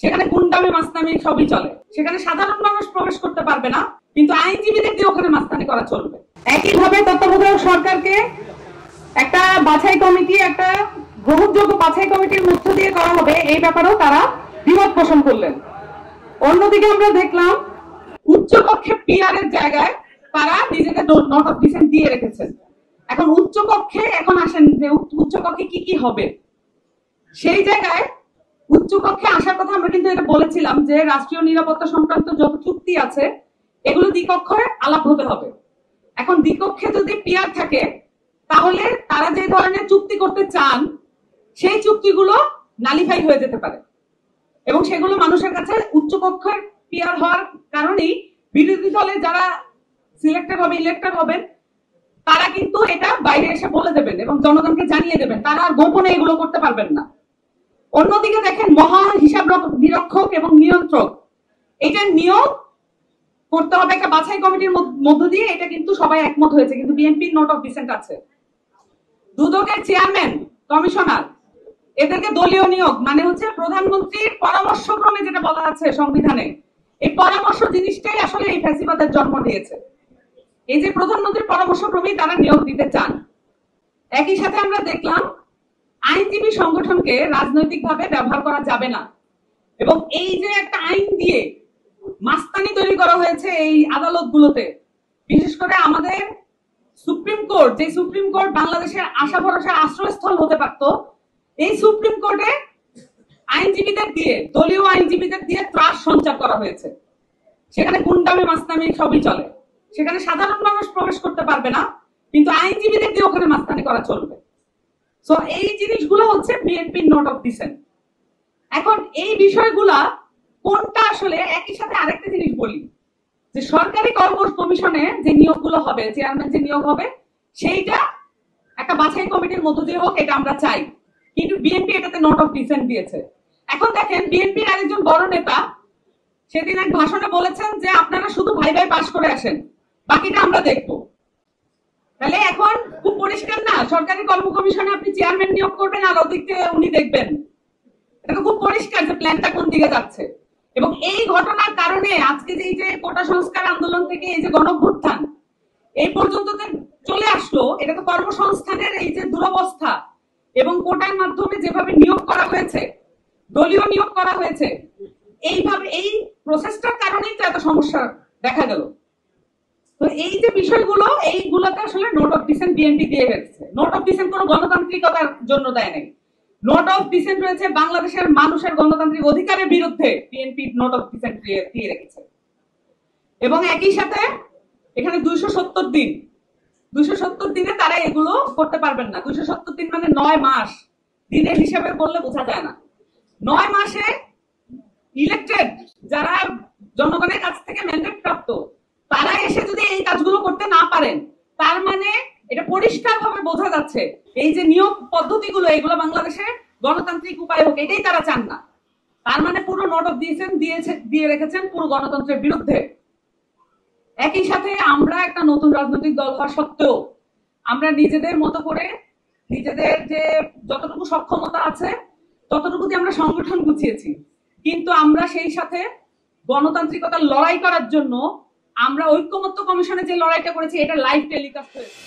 সেখানে গুন্ডামি মাস্তানি সবই চলে। সেখানে সাধারণ মানুষ প্রবেশ করতে পারবে না, কিন্তু আইনজীবীদের দিয়ে ওখানে মাস্তানি করা চলবে। একইভাবে তত্ত্বাবধায়ক সরকারকে একটা বাছাই কমিটি, একটা গ্রহণযোগ্য বাছাই কমিটির মধ্য দিয়ে করা হবে, এই ব্যাপারেও তারা দ্বিমত পোষণ করলেন। অন্যদিকে আমরা দেখলাম উচ্চকক্ষে পিআর এর জায়গায় তারা নিজেদের নোট অফ ডিসেন্ট দিয়ে রেখেছেন। এখন উচ্চকক্ষে এখন আসেন যে উচ্চকক্ষে কি কি হবে। সেই জায়গায় উচ্চকক্ষে আসার কথা আমরা কিন্তু এটা বলেছিলাম যে রাষ্ট্রীয় নিরাপত্তা সংক্রান্ত যত চুক্তি আছে এগুলো দ্বিকক্ষে আলাপ হতে হবে। এখন দ্বিকক্ষে যদি পিআর থাকে তাহলে তারা যে ধরনের চুক্তি করতে চান সেই চুক্তিগুলো নালিফাই হয়ে যেতে পারে, এবং সেগুলো মানুষের কাছে উচ্চকক্ষের পিআর হওয়ার কারণেই বিরোধী দলে যারা সিলেক্টেড হবে, ইলেক্টেড হবেন, তারা কিন্তু এটা বাইরে এসে বলে দেবেন এবং জনগণকে জানিয়ে দেবেন। তারা আর গোপনে এগুলো করতে পারবেন না। অন্যদিকে দেখেন মহা হিসাব নিরীক্ষক এবং নিয়ন্ত্রক, এটা নিয়োগ করতে হবে একটা বাছাই কমিটির মধ্য দিয়ে। এটা কিন্তু সবাই একমত হয়েছে, কিন্তু বিএনপির নোট অফ ডিসেন্ট আছে। দুদকের চেয়ারম্যান, কমিশনার, এদেরকে দলীয় নিয়োগ, মানে হচ্ছে প্রধানমন্ত্রীর পরামর্শক্রমে যেটা বলা আছে সংবিধানে, এই পরামর্শ জিনিসটাই আসলে এই ফ্যাসিবাদের জন্ম দিয়েছে। এই যে প্রধানমন্ত্রীর পরামর্শক্রমেই তারা নিয়োগ দিতে চান। একই সাথে আমরা দেখলাম আইনজীবী সংগঠনকে রাজনৈতিকভাবে ব্যবহার করা যাবে না, এবং এই যে একটা আইন দিয়ে মাস্তানি তৈরি করা হয়েছে এই আদালতগুলোতে, বিশেষ করে আমাদের সুপ্রিম কোর্ট, যে সুপ্রিম কোর্ট বাংলাদেশের আশা ভরসার আশ্রয়স্থল হতে পারত, এই সুপ্রিম কোর্টে আইনজীবীদের দিয়ে, দলীয় আইনজীবীদের দিয়ে ত্রাস সঞ্চার করা হয়েছে। সেখানে গুন্ডামি মাস্তানি সবই চলে। সেখানে সাধারণ মানুষ প্রবেশ করতে পারবে না, কিন্তু আইনজীবীদের দিয়ে ওখানে মাস্তানি করা চলবে। সো এই জিনিসগুলো হচ্ছে বিএনপির নোট অফ ডিসেন্ট। এখন এই বিষয়গুলা কোনটা আসলে, একই সাথে আরেকটা জিনিস বলি যে সরকারি কর্ম কমিশনে যে নিয়োগগুলো হবে, চেয়ারম্যান যে নিয়োগ হবে, সেইটা একটা বাছাই কমিটির মধ্য দিয়ে হোক, এটা আমরা চাই। কিন্তু বিএনপি এটাতে নোট অফ ডিসেন্ট দিয়েছে। এখন দেখেন বিএনপির আরেকজন বড় নেতা সেদিন এক ভাষণে বলেছেন যে আপনারা শুধু ভাই ভাই পাশ করে আসেন, বাকিটা আমরা দেখবো। তাহলে এখন খুব পরিষ্কার না, সরকারি কর্ম কমিশনে আপনি চেয়ারম্যান নিয়োগ করবেন আর ওদিকে উনি দেখবেন। এটা খুব পরিষ্কার যে প্ল্যানটা কোন দিকে যাচ্ছে। এবং এই ঘটনার কারণে আজকে যে এই যে কোটা সংস্কার আন্দোলন থেকে এই যে গণঅভ্যুত্থান এই পর্যন্ত চলে আসলো, এটা তো কর্মসংস্থানের এই যে দুরবস্থা এবং কোটার মাধ্যমে যেভাবে নিয়োগ করা হয়েছে, দলীয় নিয়োগ করা হয়েছে, এইভাবে এই প্রসেসটার কারণেই তো এত সমস্যা দেখা গেল। তো এই যে বিষয়গুলো, এইগুলোতে আসলে নোট অফ ডিসেন্ট বিএনপি দিয়ে গেছে। নোট অফ ডিসেন্ট কোনো গণতান্ত্রিকতার জন্য দেয় নাই। নোট অফ ডিসেন্ট রয়েছে বাংলাদেশের মানুষের গণতান্ত্রিক অধিকারের বিরুদ্ধে বিএনপি নোট অফ ডিসেন্ট দিয়ে রেখেছে। এবং একই সাথে এখানে 270 দিন, 270 দিনে তারা এগুলো করতে পারবেন না। 270 দিন মানে 9 মাস, দিনের হিসাবে বললে বোঝা যায় না। 9 মাসে ইলেক্টেড যারা জনগণের কাছ থেকে ম্যান্ডেট প্রাপ্ত, তারা এসে যদি এই কাজগুলো করতে না পারেন, তার মানে এটা পরিষ্কার ভাবে বোঝা যাচ্ছে এই যে নিয়োগ পদ্ধতিগুলো, এগুলো বাংলাদেশে গণতান্ত্রিক উপায় হোক, এটাই তারা চান না। তার মানে পুরো নোট অফ দিয়ে রেখেছেন পুরো গণতন্ত্রের বিরুদ্ধে। একই সাথে আমরা একটা নতুন রাজনৈতিক দল হওয়া সত্ত্বেও আমরা নিজেদের মতো করে নিজেদের যে যতটুকু সক্ষমতা আছে ততটুকু দিয়ে আমরা সংগঠন গুছিয়েছি, কিন্তু আমরা সেই সাথে গণতান্ত্রিকতার লড়াই করার জন্য আমরা ঐক্যমত্য কমিশনে যে লড়াইটা করেছি এটা লাইভ টেলিকাস্ট হয়েছে।